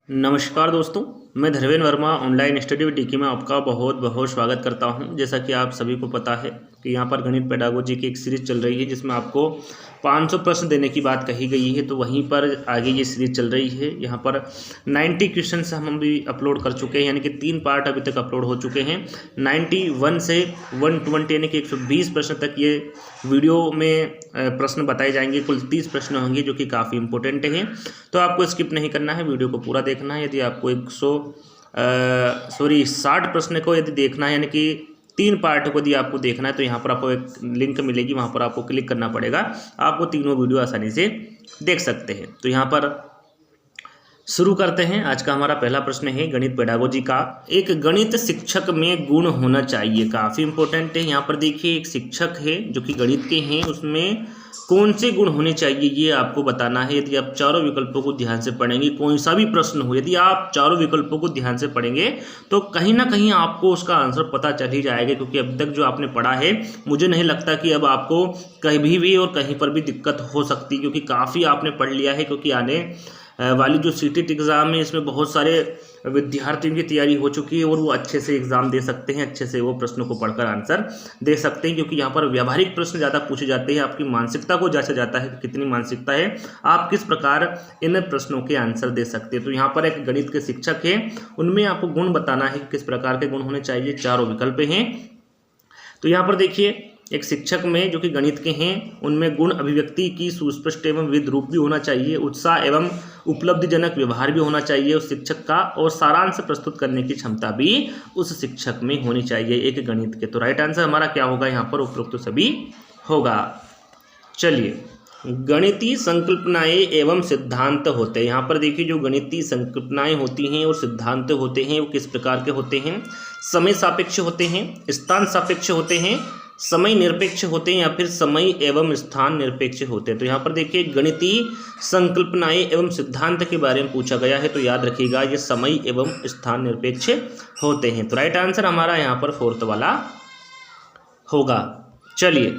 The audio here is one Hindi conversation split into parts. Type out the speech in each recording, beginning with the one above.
नमस्कार दोस्तों, मैं Dharmendra Verma online study with DK में आपका बहुत बहुत स्वागत करता हूं। जैसा कि आप सभी को पता है कि यहां पर गणित पेडागोजी की एक सीरीज़ चल रही है जिसमें आपको 500 प्रश्न देने की बात कही गई है। तो वहीं पर आगे ये सीरीज़ चल रही है। यहां पर 90 क्वेश्चन हम भी अपलोड कर चुके हैं, यानी कि 3 पार्ट अभी तक अपलोड हो चुके हैं। 91 से 120 यानी कि 120 प्रश्न तक ये वीडियो में प्रश्न बताए जाएंगे। कुल 30 प्रश्न होंगे जो कि काफ़ी इंपॉर्टेंट हैं। तो आपको स्किप नहीं करना है, वीडियो को पूरा देखना है। यदि आपको 60 प्रश्न को यदि देखना है, यानी कि 3 पार्ट को यदि आपको देखना है, तो यहाँ पर आपको एक लिंक मिलेगी, वहाँ पर आपको क्लिक करना पड़ेगा। आपको तीनों वीडियो आसानी से देख सकते हैं। तो यहाँ पर शुरू करते हैं। आज का हमारा पहला प्रश्न है गणित पेडागोजी का। एक गणित शिक्षक में गुण होना चाहिए, काफ़ी इंपॉर्टेंट है। यहाँ पर देखिए, एक शिक्षक है जो कि गणित के हैं, उसमें कौन से गुण होने चाहिए ये आपको बताना है। यदि आप चारों विकल्पों को ध्यान से पढ़ेंगे, कोई सा भी प्रश्न हो, यदि आप चारों विकल्पों को ध्यान से पढ़ेंगे तो कहीं ना कहीं आपको उसका आंसर पता चल ही जाएगा। क्योंकि अब तक जो आपने पढ़ा है, मुझे नहीं लगता कि अब आपको कहीं भी और कहीं पर भी दिक्कत हो सकती, क्योंकि काफ़ी आपने पढ़ लिया है। क्योंकि आने वाली जो सीटेट एग्ज़ाम है, इसमें बहुत सारे विद्यार्थियों की तैयारी हो चुकी है और वो अच्छे से एग्ज़ाम दे सकते हैं, अच्छे से वो प्रश्नों को पढ़कर आंसर दे सकते हैं। क्योंकि यहाँ पर व्यावहारिक प्रश्न ज़्यादा पूछे जाते हैं, आपकी मानसिकता को जांचा जाता है कि कितनी मानसिकता है, आप किस प्रकार इन प्रश्नों के आंसर दे सकते हैं। तो यहाँ पर एक गणित के शिक्षक हैं, उनमें आपको गुण बताना है कि किस प्रकार के गुण होने चाहिए। चारों विकल्प हैं। तो यहाँ पर देखिए, एक शिक्षक में जो कि गणित के हैं, उनमें गुण अभिव्यक्ति की सुस्पष्ट एवं विविध रूप भी होना चाहिए, उत्साह एवं उपलब्धिजनक व्यवहार भी होना चाहिए उस शिक्षक का, और सारांश प्रस्तुत करने की क्षमता भी उस शिक्षक में होनी चाहिए एक गणित के। तो राइट आंसर हमारा क्या होगा यहाँ पर? उपरोक्त सभी होगा। चलिए, गणितीय संकल्पनाएं एवं सिद्धांत होते हैं। यहाँ पर देखिए, जो गणितीय संकल्पनाएं होती हैं और सिद्धांत होते हैं वो किस प्रकार के होते हैं? समय सापेक्ष होते हैं, स्थान सापेक्ष होते हैं, समय निरपेक्ष होते हैं, या फिर समय एवं स्थान निरपेक्ष होते हैं। तो यहाँ पर देखिए, गणितीय संकल्पनाएं एवं सिद्धांत के बारे में पूछा गया है, तो याद रखिएगा ये समय एवं स्थान निरपेक्ष होते हैं। तो राइट आंसर हमारा यहाँ पर 4th वाला होगा। चलिए,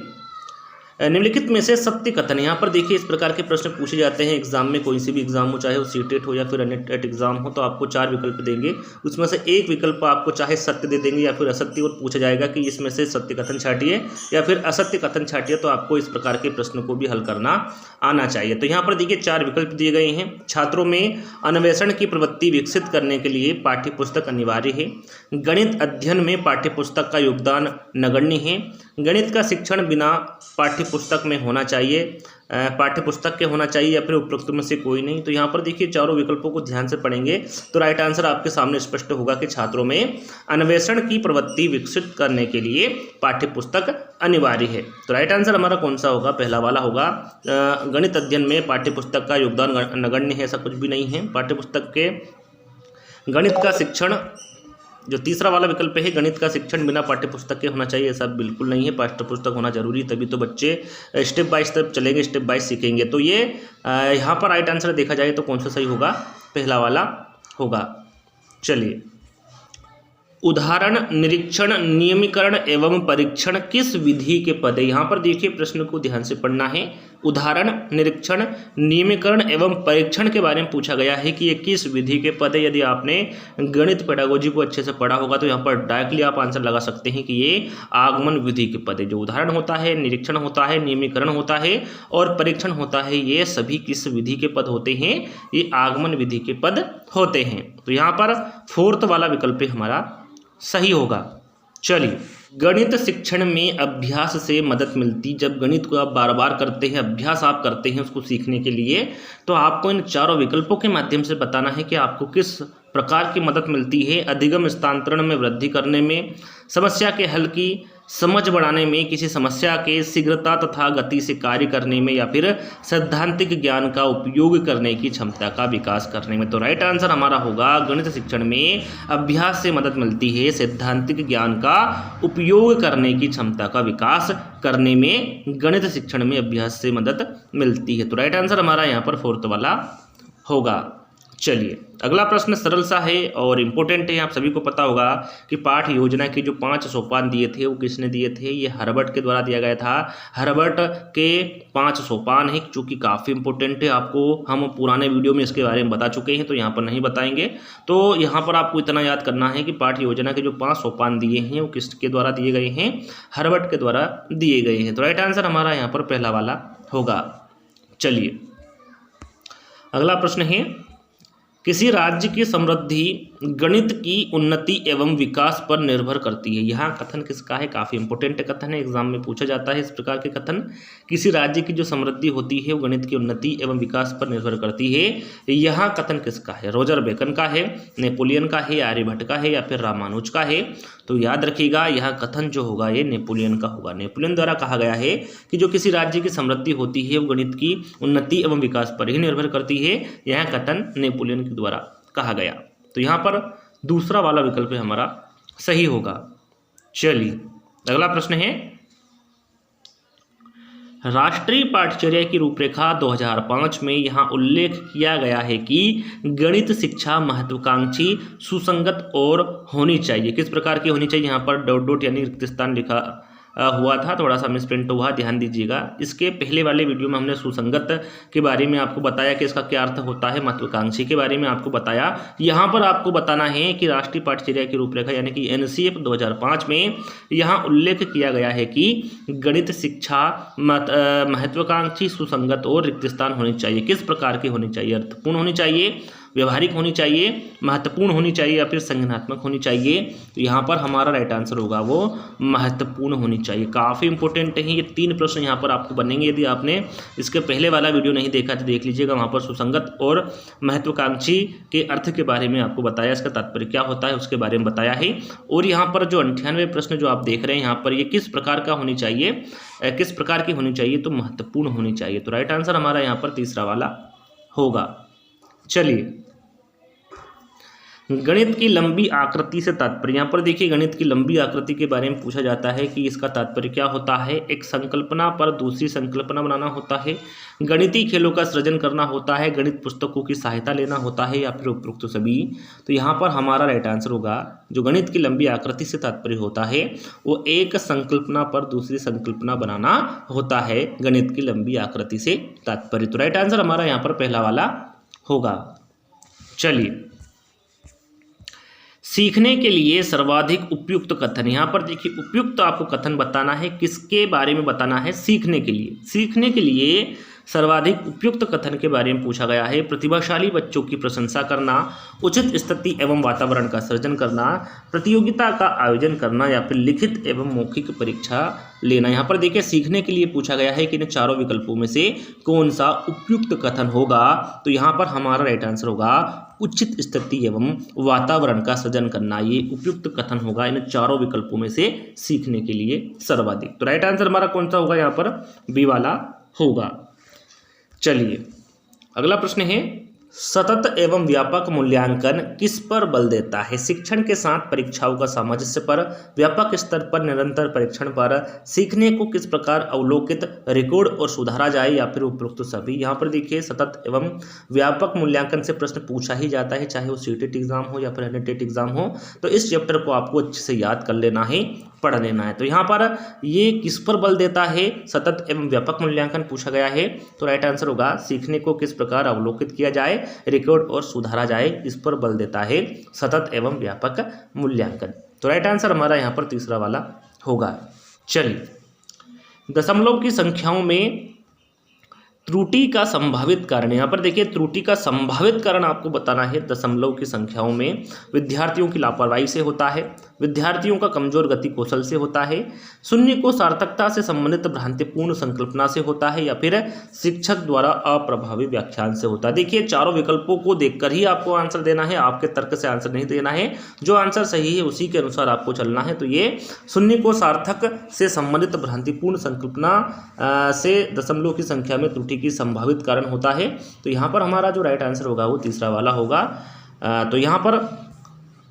निम्नलिखित में से सत्य कथन। यहाँ पर देखिए, इस प्रकार के प्रश्न पूछे जाते हैं एग्जाम में, कोई सी भी एग्जाम हो, चाहे वो सीटेट हो या फिर अन्य टेट एग्जाम हो। तो आपको 4 विकल्प देंगे, उसमें से एक विकल्प आपको चाहे सत्य दे देंगे या फिर असत्य, और पूछा जाएगा कि इसमें से सत्य कथन छाटिए या फिर असत्य कथन छाटिए। तो आपको इस प्रकार के प्रश्नों को भी हल करना आना चाहिए। तो यहाँ पर देखिए, 4 विकल्प दिए गए हैं। छात्रों में अन्वेषण की प्रवृत्ति विकसित करने के लिए पाठ्यपुस्तक अनिवार्य है। गणित अध्ययन में पाठ्यपुस्तक का योगदान नगण्य है। गणित का शिक्षण बिना पाठ्यपुस्तक में होना चाहिए, पाठ्यपुस्तक के होना चाहिए, या फिर उपरोक्त में से कोई नहीं। तो यहाँ पर देखिए, चारों विकल्पों को ध्यान से पढ़ेंगे तो राइट आंसर आपके सामने स्पष्ट होगा कि छात्रों में अन्वेषण की प्रवृत्ति विकसित करने के लिए पाठ्यपुस्तक अनिवार्य है। तो राइट आंसर हमारा कौन सा होगा? पहला वाला होगा। गणित अध्ययन में पाठ्यपुस्तक का योगदान नगण्य है, ऐसा कुछ भी नहीं है। पाठ्यपुस्तक के गणित का शिक्षण, जो तीसरा वाला विकल्प है, गणित का शिक्षण बिना पाठ्यपुस्तक के होना चाहिए, ऐसा बिल्कुल नहीं है। पाठ्यपुस्तक होना जरूरी, तभी तो बच्चे स्टेप बाय स्टेप चलेंगे, स्टेप बाय सीखेंगे। तो ये यहाँ पर राइट आंसर देखा जाए तो कौन सा सही होगा? पहला वाला होगा। चलिए, उदाहरण, निरीक्षण, नियमीकरण एवं परीक्षण किस विधि के पद है? यहाँ पर देखिए, प्रश्न को ध्यान से पढ़ना है। उदाहरण, निरीक्षण, नियमीकरण एवं परीक्षण के बारे में पूछा गया है कि ये किस विधि के पद है। यदि आपने गणित पेडागोजी को अच्छे से पढ़ा होगा तो यहाँ पर डायरेक्टली आप आंसर लगा सकते हैं कि ये आगमन विधि के पद है। जो उदाहरण होता है, निरीक्षण होता है, नियमीकरण होता है और परीक्षण होता है, ये सभी किस विधि के पद होते हैं? ये आगमन विधि के पद होते हैं। तो यहाँ पर 4th वाला विकल्प हमारा सही होगा। चलिए, गणित शिक्षण में अभ्यास से मदद मिलती। जब गणित को आप बार बार करते हैं, अभ्यास आप करते हैं उसको सीखने के लिए, तो आपको इन चारों विकल्पों के माध्यम से बताना है कि आपको किस प्रकार की मदद मिलती है। अधिगम स्थानांतरण में वृद्धि करने में, समस्या के हल की समझ बढ़ाने में, किसी समस्या के शीघ्रता तथा गति से कार्य करने में, या फिर सैद्धांतिक ज्ञान का उपयोग करने की क्षमता का विकास करने में। तो राइट आंसर हमारा होगा, गणित शिक्षण में अभ्यास से मदद मिलती है सैद्धांतिक ज्ञान का उपयोग करने की क्षमता का विकास करने में। गणित शिक्षण में अभ्यास से मदद मिलती है। तो राइट आंसर हमारा यहाँ पर 4th वाला होगा। चलिए अगला प्रश्न सरल सा है और इम्पोर्टेंट है। आप सभी को पता होगा कि पाठ योजना के जो 5 सोपान दिए थे वो किसने दिए थे? ये हर्बर्ट के द्वारा दिया गया था। हर्बर्ट के 5 सोपान है जो कि काफ़ी इंपॉर्टेंट है। आपको हम पुराने वीडियो में इसके बारे में बता चुके हैं तो यहाँ पर नहीं बताएंगे। तो यहाँ पर आपको इतना याद करना है कि पाठ योजना के जो 5 सोपान दिए हैं वो किसके द्वारा दिए गए हैं? हर्बर्ट के द्वारा दिए गए हैं। तो राइट आंसर हमारा यहाँ पर पहला वाला होगा। चलिए अगला प्रश्न है, किसी राज्य की समृद्धि गणित की उन्नति एवं विकास पर निर्भर करती है। यहाँ कथन किसका है? काफ़ी इंपॉर्टेंट कथन है, एग्जाम में पूछा जाता है इस प्रकार के कथन। किसी राज्य की जो समृद्धि होती है वो गणित की उन्नति एवं विकास पर निर्भर करती है। यहाँ कथन किसका है? रॉजर बेकन का है, नेपोलियन का है, आर्यभट्ट का है या फिर रामानुज का है? तो याद रखिएगा यहाँ कथन जो होगा ये नेपोलियन का होगा। नेपोलियन द्वारा कहा गया है कि जो किसी राज्य की समृद्धि होती है वो गणित की उन्नति एवं विकास पर ही निर्भर करती है। यह कथन नेपोलियन के द्वारा कहा गया। तो यहाँ पर दूसरा वाला विकल्प हमारा सही होगा। चलिए अगला प्रश्न है, राष्ट्रीय पाठ्यचर्या की रूपरेखा 2005 में यहाँ उल्लेख किया गया है कि गणित शिक्षा महत्वाकांक्षी, सुसंगत और होनी चाहिए। किस प्रकार की होनी चाहिए? यहाँ पर डॉट डॉट यानी रिक्त स्थान लिखा हुआ था, थोड़ा सा मिसप्रिंट हुआ, ध्यान दीजिएगा। इसके पहले वाले वीडियो में हमने सुसंगत के बारे में आपको बताया कि इसका क्या अर्थ होता है, महत्वाकांक्षी के बारे में आपको बताया। यहाँ पर आपको बताना है कि राष्ट्रीय पाठ्यचर्या की रूपरेखा यानी कि NCF 2005 में यहाँ उल्लेख किया गया है कि गणित शिक्षा महत्वाकांक्षी, सुसंगत और रिक्त स्थान होनी चाहिए। किस प्रकार की होनी चाहिए? अर्थपूर्ण होनी चाहिए, व्यवहारिक होनी चाहिए, महत्वपूर्ण होनी चाहिए या फिर संज्ञानात्मक होनी चाहिए? तो यहाँ पर हमारा राइट आंसर होगा वो महत्वपूर्ण होनी चाहिए। काफ़ी इंपॉर्टेंट है ये 3 प्रश्न यहाँ पर आपको बनेंगे। यदि आपने इसके पहले वाला वीडियो नहीं देखा तो देख लीजिएगा, वहाँ पर सुसंगत और महत्वाकांक्षी के अर्थ के बारे में आपको बताया, इसका तात्पर्य क्या होता है उसके बारे में बताया है। और यहाँ पर जो 98 प्रश्न जो आप देख रहे हैं यहाँ पर ये किस प्रकार का होनी चाहिए, किस प्रकार की होनी चाहिए? तो महत्वपूर्ण होनी चाहिए। तो राइट आंसर हमारा यहाँ पर तीसरा वाला होगा। चलिए गणित की लंबी आकृति से तात्पर्य, यहाँ पर देखिए गणित की लंबी आकृति के बारे में पूछा जाता है कि इसका तात्पर्य क्या होता है? एक संकल्पना पर दूसरी संकल्पना बनाना होता है, गणितीय खेलों का सृजन करना होता है, गणित पुस्तकों की सहायता लेना होता है या फिर उपरोक्त सभी। तो यहाँ पर हमारा राइट आंसर होगा जो गणित की लंबी आकृति से तात्पर्य होता है वो एक संकल्पना पर दूसरी संकल्पना बनाना होता है, गणित की लंबी आकृति से तात्पर्य। तो राइट आंसर हमारा यहाँ पर पहला वाला होगा। चलिए सीखने के लिए सर्वाधिक उपयुक्त कथन, यहाँ पर देखिए उपयुक्त आपको कथन बताना है, किसके बारे में बताना है? सीखने के लिए। सीखने के लिए सर्वाधिक उपयुक्त कथन के बारे में पूछा गया है। प्रतिभाशाली बच्चों की प्रशंसा करना, उचित स्थिति एवं वातावरण का सृजन करना, प्रतियोगिता का आयोजन करना या फिर लिखित एवं मौखिक परीक्षा लेना। यहाँ पर देखिए सीखने के लिए पूछा गया है कि इन चारों विकल्पों में से कौन सा उपयुक्त कथन होगा? तो यहाँ पर हमारा राइट आंसर होगा उचित स्थिति एवं वातावरण का सृजन करना। ये उपयुक्त कथन होगा इन चारों विकल्पों में से सीखने के लिए सर्वाधिक। तो राइट आंसर हमारा कौन सा होगा? यहाँ पर बी वाला होगा। चलिए अगला प्रश्न है, सतत एवं व्यापक मूल्यांकन किस पर बल देता है? शिक्षण के साथ परीक्षाओं का सामंजस्य पर, व्यापक स्तर पर निरंतर परीक्षण पर, सीखने को किस प्रकार अवलोकित, रिकॉर्ड और सुधारा जाए या फिर उपरोक्त सभी। यहाँ पर देखिए सतत एवं व्यापक मूल्यांकन से प्रश्न पूछा ही जाता है, चाहे वो सीटेट एग्जाम हो या फिर टेट एग्जाम हो। तो इस चैप्टर को आपको अच्छे से याद कर लेना है, पढ़ लेना है। तो यहाँ पर ये किस पर बल देता है? सतत एवं व्यापक मूल्यांकन पूछा गया है। तो राइट आंसर होगा सीखने को किस प्रकार अवलोकित किया जाए, रिकॉर्ड और सुधारा जाए, इस पर बल देता है सतत एवं व्यापक मूल्यांकन। तो राइट आंसर हमारा यहाँ पर तीसरा वाला होगा। चलिए दशमलव की संख्याओं में त्रुटि का संभावित कारण, यहाँ पर देखिए त्रुटि का संभावित कारण आपको बताना है। दशमलव की संख्याओं में विद्यार्थियों की लापरवाही से होता है, विद्यार्थियों का कमजोर गति कौशल से होता है, शून्य को सार्थकता से संबंधित भ्रांतिपूर्ण संकल्पना से होता है या फिर शिक्षक द्वारा अप्रभावी व्याख्यान से होता है। देखिए चारों विकल्पों को देखकर ही आपको आंसर देना है, आपके तर्क से आंसर नहीं देना है। जो आंसर सही है उसी के अनुसार आपको चलना है। तो ये शून्य को सार्थक से संबंधित भ्रांतिपूर्ण संकल्पना से दशमलव की संख्या में त्रुटि की संभावित कारण होता है। तो यहाँ पर हमारा जो राइट आंसर होगा वो तीसरा वाला होगा। तो यहाँ पर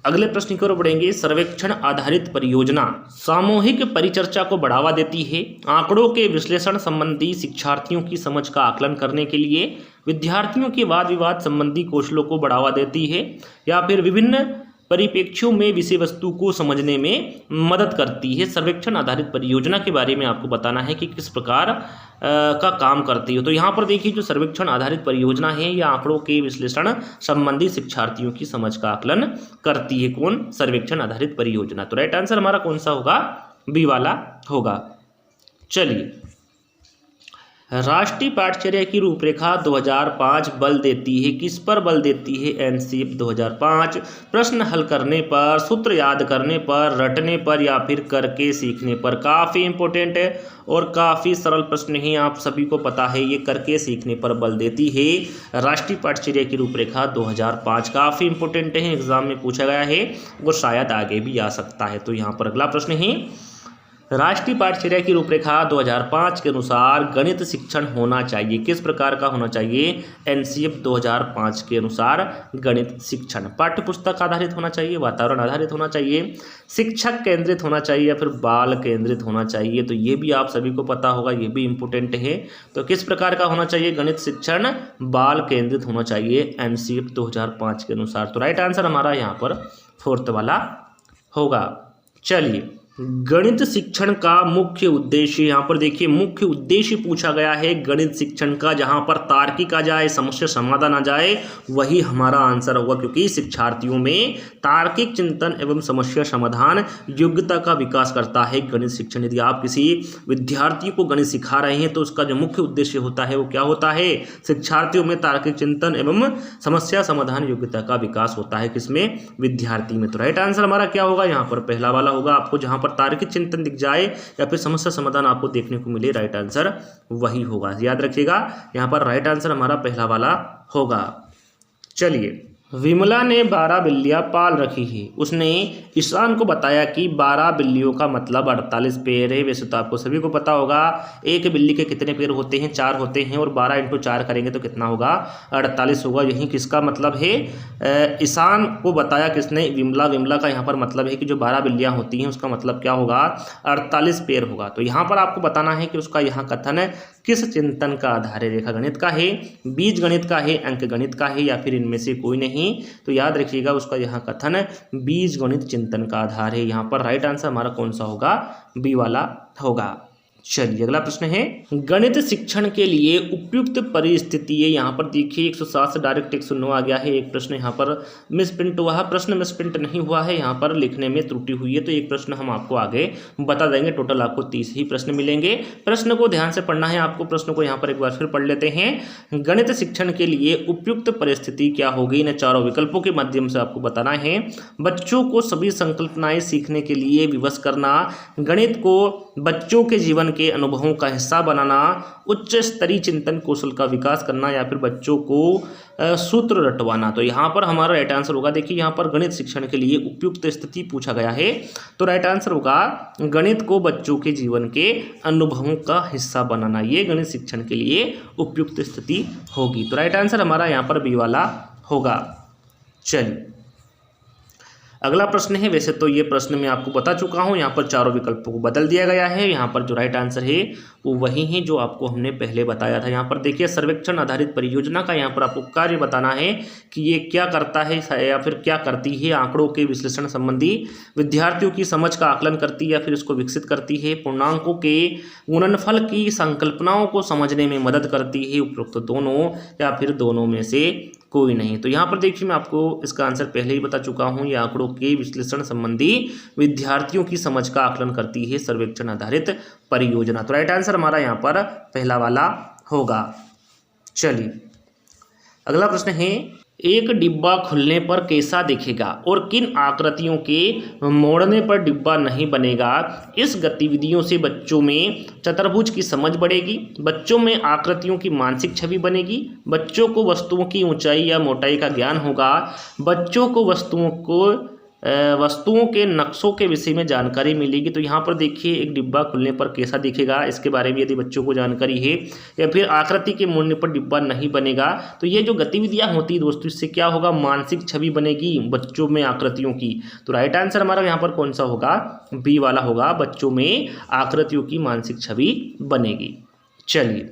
अगले प्रश्न की ओर बढ़ेंगे। सर्वेक्षण आधारित परियोजना सामूहिक परिचर्चा को बढ़ावा देती है, आंकड़ों के विश्लेषण संबंधी शिक्षार्थियों की समझ का आकलन करने के लिए, विद्यार्थियों के वाद विवाद संबंधी कौशलों को बढ़ावा देती है, या फिर विभिन्न परिप्रेक्ष्यों में विषय वस्तु को समझने में मदद करती है। सर्वेक्षण आधारित परियोजना के बारे में आपको बताना है कि किस प्रकार का काम करती है। तो यहाँ पर देखिए, जो सर्वेक्षण आधारित परियोजना है यह आंकड़ों के विश्लेषण संबंधी शिक्षार्थियों की समझ का आकलन करती है। कौन? सर्वेक्षण आधारित परियोजना। तो राइट आंसर हमारा कौन सा होगा? बी वाला होगा। चलिए, राष्ट्रीय पाठचर्या की रूपरेखा 2005 बल देती है, किस पर बल देती है? एनसीईआरटी 2005। प्रश्न हल करने पर, सूत्र याद करने पर, रटने पर, या फिर करके सीखने पर। काफ़ी इंपॉर्टेंट है और काफ़ी सरल प्रश्न है, आप सभी को पता है। ये करके सीखने पर बल देती है राष्ट्रीय पाठचर्या की रूपरेखा 2005। काफ़ी इंपॉर्टेंट है, एग्जाम में पूछा गया है और शायद आगे भी आ सकता है। तो यहाँ पर अगला प्रश्न है, राष्ट्रीय पाठचर्या की रूपरेखा 2005 के अनुसार गणित शिक्षण होना चाहिए, किस प्रकार का होना चाहिए? एनसीईआरटी 2005 के अनुसार गणित शिक्षण पाठ्य पुस्तक आधारित होना चाहिए, वातावरण आधारित होना चाहिए, शिक्षक केंद्रित होना चाहिए, या फिर बाल केंद्रित होना चाहिए। तो ये भी आप सभी को पता होगा, ये भी इम्पोर्टेंट है। तो किस प्रकार का होना चाहिए गणित शिक्षण? बाल केंद्रित होना चाहिए एनसीईआरटी 2005 के अनुसार। तो राइट आंसर हमारा यहाँ पर फोर्थ वाला होगा। चलिए, गणित शिक्षण का मुख्य उद्देश्य, यहाँ पर देखिए मुख्य उद्देश्य पूछा गया है गणित शिक्षण का। जहाँ पर तार्किक आ जाए, समस्या समाधान आ जाए, वही हमारा आंसर होगा, क्योंकि शिक्षार्थियों में तार्किक चिंतन एवं समस्या समाधान योग्यता का विकास करता है गणित शिक्षण। यदि आप किसी विद्यार्थी को गणित सिखा रहे हैं तो उसका जो मुख्य उद्देश्य होता है वो क्या होता है? शिक्षार्थियों में तार्किक चिंतन एवं समस्या समाधान योग्यता का विकास होता है। किसमें? विद्यार्थी में। तो राइट आंसर हमारा क्या होगा? यहाँ पर पहला वाला होगा। आपको जहाँ पर तार्किक चिंतन दिख जाए या फिर समस्या समाधान आपको देखने को मिले, राइट आंसर वही होगा। याद रखिएगा, यहाँ पर राइट आंसर हमारा पहला वाला होगा। चलिए, विमला ने 12 बिल्लियां पाल रखी है। उसने ईशान को बताया कि 12 बिल्लियों का मतलब 48 पैर है। वैसे तो आपको सभी को पता होगा एक बिल्ली के कितने पैर होते हैं? 4 होते हैं, और 12 × 4 करेंगे तो कितना होगा? 48 होगा। यही किसका मतलब है? ईशान को बताया किसने? विमला का यहाँ पर मतलब है कि जो 12 बिल्लियाँ होती हैं उसका मतलब क्या होगा? 48 पैर होगा। तो यहाँ पर आपको बताना है कि उसका यहाँ कथन किस चिंतन का आधार है? रेखा गणित का है, बीज गणित का है, अंक गणित का है, या फिर इनमें से कोई नहीं? तो याद रखिएगा, उसका यहाँ कथन बीज गणित चिंतन का आधार है। यहाँ पर राइट आंसर हमारा कौन सा होगा? बी वाला होगा। चलिए, अगला प्रश्न है, गणित शिक्षण के लिए उपयुक्त परिस्थिति है। यहाँ पर देखिए 107 से डायरेक्ट 109 आ गया है। एक प्रश्न यहाँ पर मिसप्रिंट हुआ है, प्रश्न मिसप्रिंट नहीं हुआ है, यहाँ पर लिखने में त्रुटि हुई है। तो एक प्रश्न हम आपको आगे बता देंगे। टोटल आपको 30 ही प्रश्न मिलेंगे। प्रश्न को ध्यान से पढ़ना है आपको। प्रश्न को यहाँ पर एक बार फिर पढ़ लेते हैं। गणित शिक्षण के लिए उपयुक्त परिस्थिति क्या होगी? इन चारों विकल्पों के माध्यम से आपको बताना है। बच्चों को सभी संकल्पनाएं सीखने के लिए विवश करना, गणित को बच्चों के जीवन के अनुभवों का हिस्सा बनाना, उच्च स्तरीय चिंतन कौशल का विकास करना, या फिर बच्चों को सूत्र रटवाना। तो यहाँ पर हमारा राइट आंसर होगा, देखिए यहाँ पर गणित शिक्षण के लिए उपयुक्त स्थिति पूछा गया है। तो राइट आंसर होगा गणित को बच्चों के जीवन के अनुभवों का हिस्सा बनाना, ये गणित शिक्षण के लिए उपयुक्त स्थिति होगी। तो राइट आंसर हमारा यहाँ पर बी वाला होगा। चलिए, अगला प्रश्न है। वैसे तो ये प्रश्न मैं आपको बता चुका हूँ, यहाँ पर चारों विकल्पों को बदल दिया गया है। यहाँ पर जो राइट आंसर है वो वही है जो आपको हमने पहले बताया था। यहाँ पर देखिए सर्वेक्षण आधारित परियोजना का यहाँ पर आपको कार्य बताना है कि ये क्या करता है या फिर क्या करती है। आंकड़ों के विश्लेषण संबंधी विद्यार्थियों की समझ का आकलन करती है या फिर इसको विकसित करती है। पूर्णांकों के गुणनफल की संकल्पनाओं को समझने में मदद करती है। उपरोक्त दोनों या फिर दोनों में से कोई नहीं। तो यहाँ पर देखिए मैं आपको इसका आंसर पहले ही बता चुका हूँ। ये आंकड़ों के विश्लेषण संबंधी विद्यार्थियों की समझ का आकलन करती है सर्वेक्षण आधारित परियोजना। तो राइट आंसर हमारा यहाँ पर पहला वाला होगा। चलिए, अगला प्रश्न है, एक डिब्बा खुलने पर कैसा दिखेगा और किन आकृतियों के मोड़ने पर डिब्बा नहीं बनेगा? इस गतिविधियों से बच्चों में चतुर्भुज की समझ बढ़ेगी, बच्चों में आकृतियों की मानसिक छवि बनेगी, बच्चों को वस्तुओं की ऊंचाई या मोटाई का ज्ञान होगा, बच्चों को वस्तुओं को वस्तुओं के नक्शों के विषय में जानकारी मिलेगी। तो यहाँ पर देखिए एक डिब्बा खुलने पर कैसा दिखेगा, इसके बारे में यदि बच्चों को जानकारी है, या फिर आकृति के मुड़ने पर डिब्बा नहीं बनेगा। तो ये जो गतिविधियाँ होती है दोस्तों, इससे क्या होगा, मानसिक छवि बनेगी बच्चों में आकृतियों की। तो राइट आंसर हमारा यहाँ पर कौन सा होगा, बी वाला होगा, बच्चों में आकृतियों की मानसिक छवि बनेगी। चलिए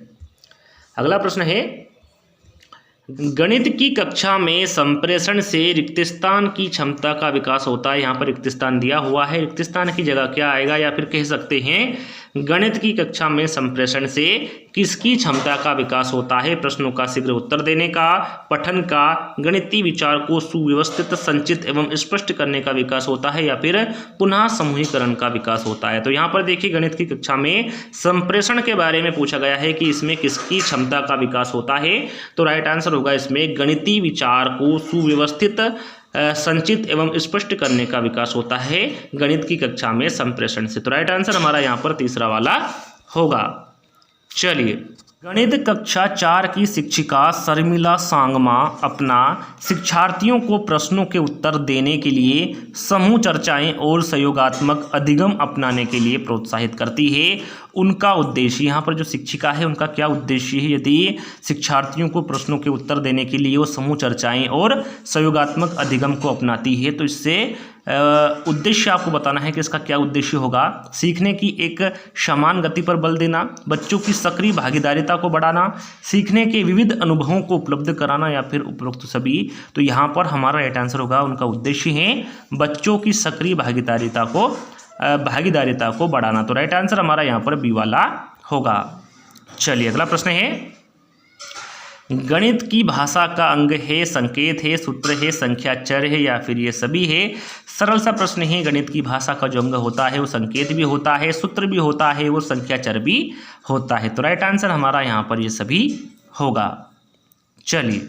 अगला प्रश्न है, गणित की कक्षा में संप्रेषण से रिक्त स्थान की क्षमता का विकास होता है। यहाँ पर रिक्त स्थान दिया हुआ है, रिक्त स्थान की जगह क्या आएगा, या फिर कह सकते हैं गणित की कक्षा में संप्रेषण से किसकी क्षमता का विकास होता है। प्रश्नों का शीघ्र उत्तर देने का, पठन का, गणितीय विचार को सुव्यवस्थित, संचित एवं स्पष्ट करने का विकास होता है, या फिर पुनः समूहीकरण का विकास होता है। तो यहाँ पर देखिए गणित की कक्षा में संप्रेषण के बारे में पूछा गया है कि इसमें किसकी क्षमता का विकास होता है। तो राइट आंसर होगा इसमें गणितीय विचार को सुव्यवस्थित, संचित एवं स्पष्ट करने का विकास होता है गणित की कक्षा में संप्रेषण से। तो राइट आंसर हमारा यहाँ पर तीसरा वाला होगा। चलिए, गणित कक्षा 4 की शिक्षिका शर्मिला सांगमा अपना शिक्षार्थियों को प्रश्नों के उत्तर देने के लिए समूह चर्चाएं और सहयोगात्मक अधिगम अपनाने के लिए प्रोत्साहित करती है। उनका उद्देश्य, यहाँ पर जो शिक्षिका है उनका क्या उद्देश्य है, यदि शिक्षार्थियों को प्रश्नों के उत्तर देने के लिए वो समूह चर्चाएं और सहयोगात्मक अधिगम को अपनाती है, तो इससे उद्देश्य आपको बताना है कि इसका क्या उद्देश्य होगा। सीखने की एक समान गति पर बल देना, बच्चों की सक्रिय भागीदारिता को बढ़ाना, सीखने के विविध अनुभवों को उपलब्ध कराना, या फिर उपरोक्त सभी। तो यहाँ पर हमारा राइट आंसर होगा, उनका उद्देश्य है बच्चों की सक्रिय भागीदारिता को बढ़ाना। तो राइट आंसर हमारा यहाँ पर बी वाला होगा। चलिए अगला प्रश्न है, गणित की भाषा का अंग है, संकेत है, सूत्र है, संख्या चर है, या फिर ये सभी है। सरल सा प्रश्न है, गणित की भाषा का जो अंग होता है वो संकेत भी होता है, सूत्र भी होता है, वो संख्या चर भी होता है। तो राइट आंसर हमारा यहाँ पर ये सभी होगा। चलिए,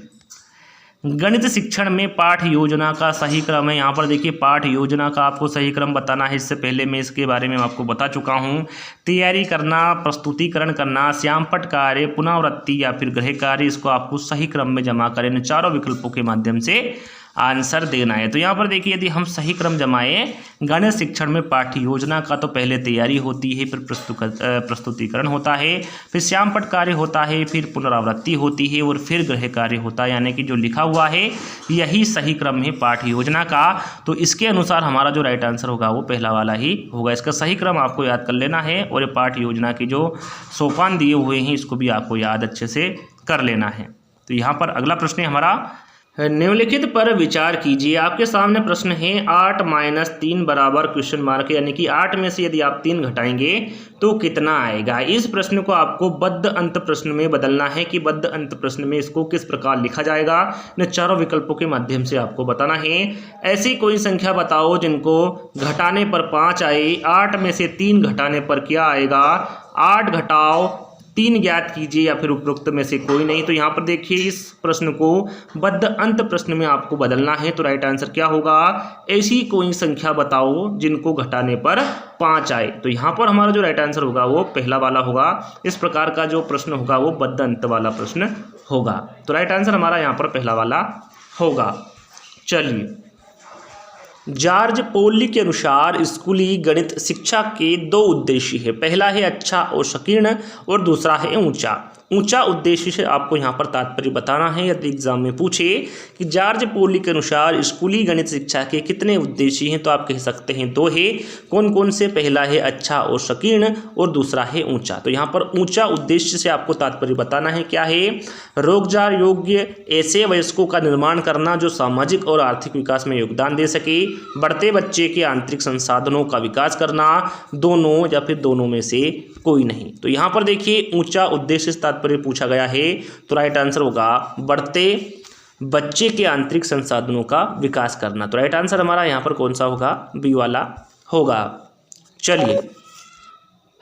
गणित शिक्षण में पाठ योजना का सही क्रम है। यहाँ पर देखिए पाठ योजना का आपको सही क्रम बताना है। इससे पहले मैं इसके बारे में आपको बता चुका हूँ। तैयारी करना, प्रस्तुतिकरण करना, श्यामपट्ट कार्य, पुनरावृत्ति, या फिर गृह कार्य, इसको आपको सही क्रम में जमा करें। इन चारों विकल्पों के माध्यम से आंसर देना है। तो यहाँ पर देखिए यदि हम सही क्रम जमाएं, गणित शिक्षण में पाठ्य योजना का तो पहले तैयारी होती है, फिर प्रस्तुतिकरण होता है, फिर श्यामपट्ट कार्य होता है, फिर पुनरावृत्ति होती है, और फिर गृह कार्य होता है। यानी कि जो लिखा हुआ है यही सही क्रम है पाठ्य योजना का। तो इसके अनुसार हमारा जो राइट आंसर होगा वो पहला वाला ही होगा। इसका सही क्रम आपको याद कर लेना है, और ये पाठ्य योजना की जो सोपान दिए हुए हैं इसको भी आपको याद अच्छे से कर लेना है। तो यहाँ पर अगला प्रश्न है हमारा, निम्नलिखित पर विचार कीजिए। आपके सामने प्रश्न है 8 - 3 बराबर क्वेश्चन मार्क, यानी कि 8 में से यदि आप 3 घटाएंगे तो कितना आएगा। इस प्रश्न को आपको बद्ध अंत प्रश्न में बदलना है कि बद्ध अंत प्रश्न में इसको किस प्रकार लिखा जाएगा। इन चारों विकल्पों के माध्यम से आपको बताना है। ऐसी कोई संख्या बताओ जिनको घटाने पर 5 आए। 8 में से 3 घटाने पर क्या आएगा, 8 घटाओ 3 ज्ञात कीजिए, या फिर उपरोक्त में से कोई नहीं। तो यहाँ पर देखिए इस प्रश्न को बद्ध अंत प्रश्न में आपको बदलना है। तो राइट आंसर क्या होगा, ऐसी कोई संख्या बताओ जिनको घटाने पर 5 आए। तो यहाँ पर हमारा जो राइट आंसर होगा वो पहला वाला होगा। इस प्रकार का जो प्रश्न होगा वो बद्ध अंत वाला प्रश्न होगा। तो राइट आंसर हमारा यहाँ पर पहला वाला होगा। चलिए, जॉर्ज पोली के अनुसार स्कूली गणित शिक्षा के 2 उद्देश्य है। पहला है अच्छा और संकीर्ण, और दूसरा है ऊंचा। ऊंचा उद्देश्य से आपको यहाँ पर तात्पर्य बताना है। यदि एग्जाम में पूछे कि जॉर्ज पोली के अनुसार स्कूली गणित शिक्षा के कितने उद्देश्य हैं, तो आप कह सकते हैं 2 है। कौन कौन से, पहला है अच्छा और संकीर्ण, और दूसरा है ऊंचा। तो यहाँ पर ऊंचा उद्देश्य से आपको तात्पर्य बताना है क्या है, रोजगार योग्य ऐसे वयस्कों का निर्माण करना जो सामाजिक और आर्थिक विकास में योगदान दे सके, बढ़ते बच्चे के आंतरिक संसाधनों का विकास करना, दोनों या फिर दोनों में से कोई नहीं। तो यहाँ पर देखिए ऊंचा उद्देश्य से तात्पर्य पूछा गया है। तो राइट आंसर होगा बढ़ते बच्चे के आंतरिक संसाधनों का विकास करना। तो राइट आंसर हमारा यहाँ पर कौन सा होगा, बी वाला होगा। चलिए,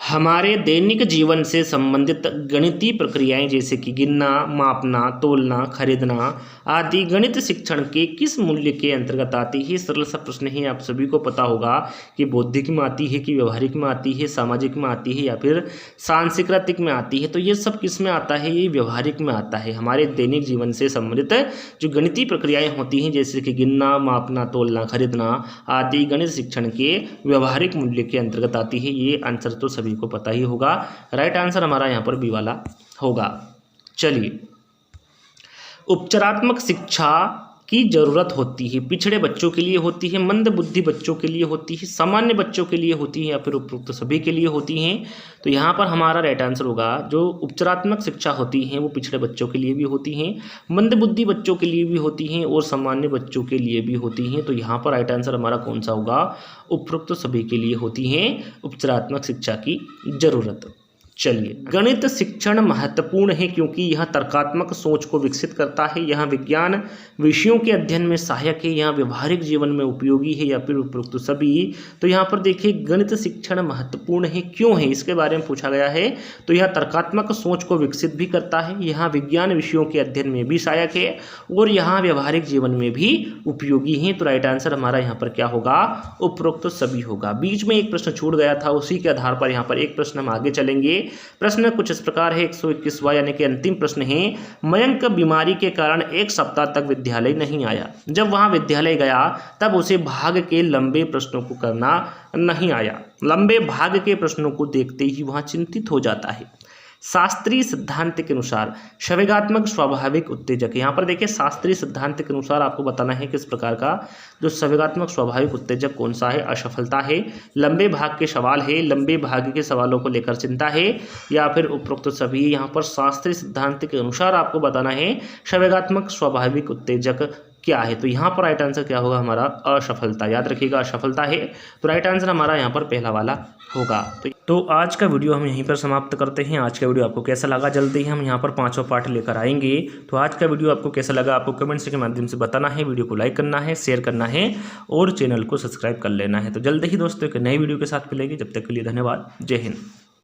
हमारे दैनिक जीवन से संबंधित गणितीय प्रक्रियाएं जैसे कि गिनना, मापना, तोलना, खरीदना आदि गणित शिक्षण के किस मूल्य के अंतर्गत आती है? सरल सा प्रश्न है, आप सभी को पता होगा कि बौद्धिक में आती है, कि व्यवहारिक में आती है, सामाजिक में आती है या फिर सांस्कृतिक में आती है। तो ये सब किस में आता है? ये व्यवहारिक में आता है। हमारे दैनिक जीवन से संबंधित जो गणितीय प्रक्रियाएं होती हैं जैसे कि गिनना, मापना, तोलना, खरीदना आदि गणित शिक्षण के व्यवहारिक मूल्य के अंतर्गत आती है। ये आंसर तो सभी को पता ही होगा। राइट आंसर हमारा यहां पर बी वाला होगा। चलिए, उपचारात्मक शिक्षा की जरूरत होती है, पिछड़े बच्चों के लिए होती है, मंद बुद्धि बच्चों के लिए होती है, सामान्य बच्चों के लिए होती है या फिर उपरोक्त सभी के लिए होती हैं? तो यहाँ पर हमारा राइट आंसर होगा जो उपचारात्मक शिक्षा होती है वो पिछड़े बच्चों के लिए भी होती हैं, मंद बुद्धि बच्चों के लिए भी होती हैं और सामान्य बच्चों के लिए भी होती हैं। तो यहाँ पर राइट आंसर हमारा कौन सा होगा? उपरोक्त सभी के लिए होती हैं उपचारात्मक शिक्षा की जरूरत। चलिए, गणित शिक्षण महत्वपूर्ण है क्योंकि यह तर्कात्मक सोच को विकसित करता है, यह विज्ञान विषयों के अध्ययन में सहायक है, यह व्यवहारिक जीवन में उपयोगी है या फिर उपरोक्त सभी। तो यहाँ पर देखिए, गणित शिक्षण महत्वपूर्ण है, क्यों है इसके बारे में पूछा गया है। तो यह तर्कात्मक सोच को विकसित भी करता है, यह विज्ञान विषयों के अध्ययन में भी सहायक है और यहाँ व्यवहारिक जीवन में भी उपयोगी है। तो राइट आंसर हमारा यहाँ पर क्या होगा? उपरोक्त सभी होगा। बीच में एक प्रश्न छूट गया था, उसी के आधार पर यहाँ पर एक प्रश्न हम आगे चलेंगे। प्रश्न कुछ इस प्रकार है, 121वां यानी कि अंतिम प्रश्न है। मयंक बीमारी के कारण एक सप्ताह तक विद्यालय नहीं आया। जब वहां विद्यालय गया तब उसे भाग के लंबे प्रश्नों को करना नहीं आया। लंबे भाग के प्रश्नों को देखते ही वहां चिंतित हो जाता है। शास्त्रीय सिद्धांत के अनुसार संवेगात्मक स्वाभाविक उत्तेजक, यहाँ पर देखिए शास्त्रीय सिद्धांत के अनुसार आपको बताना है किस प्रकार का जो संवेगात्मक स्वाभाविक उत्तेजक कौन सा है? असफलता है, लंबे भाग के सवाल है, लंबे भाग के सवालों को लेकर चिंता है या फिर उपरोक्त सभी। यहाँ पर शास्त्रीय सिद्धांत के अनुसार आपको बताना है संवेगात्मक स्वाभाविक उत्तेजक क्या है। तो यहाँ पर राइट आंसर क्या होगा हमारा? असफलता। याद रखिएगा असफलता है। तो राइट आंसर हमारा यहाँ पर पहला वाला होगा। तो आज का वीडियो हम यहीं पर समाप्त करते हैं। आज का वीडियो आपको कैसा लगा? जल्दी ही हम यहाँ पर 5वां पार्ट लेकर आएंगे। तो आज का वीडियो आपको कैसा लगा आपको कमेंट्स के माध्यम से बताना है। वीडियो को लाइक करना है, शेयर करना है और चैनल को सब्सक्राइब कर लेना है। तो जल्दी ही दोस्तों एक नई वीडियो के साथ मिलेंगे। जब तक के लिए धन्यवाद। जय हिंद।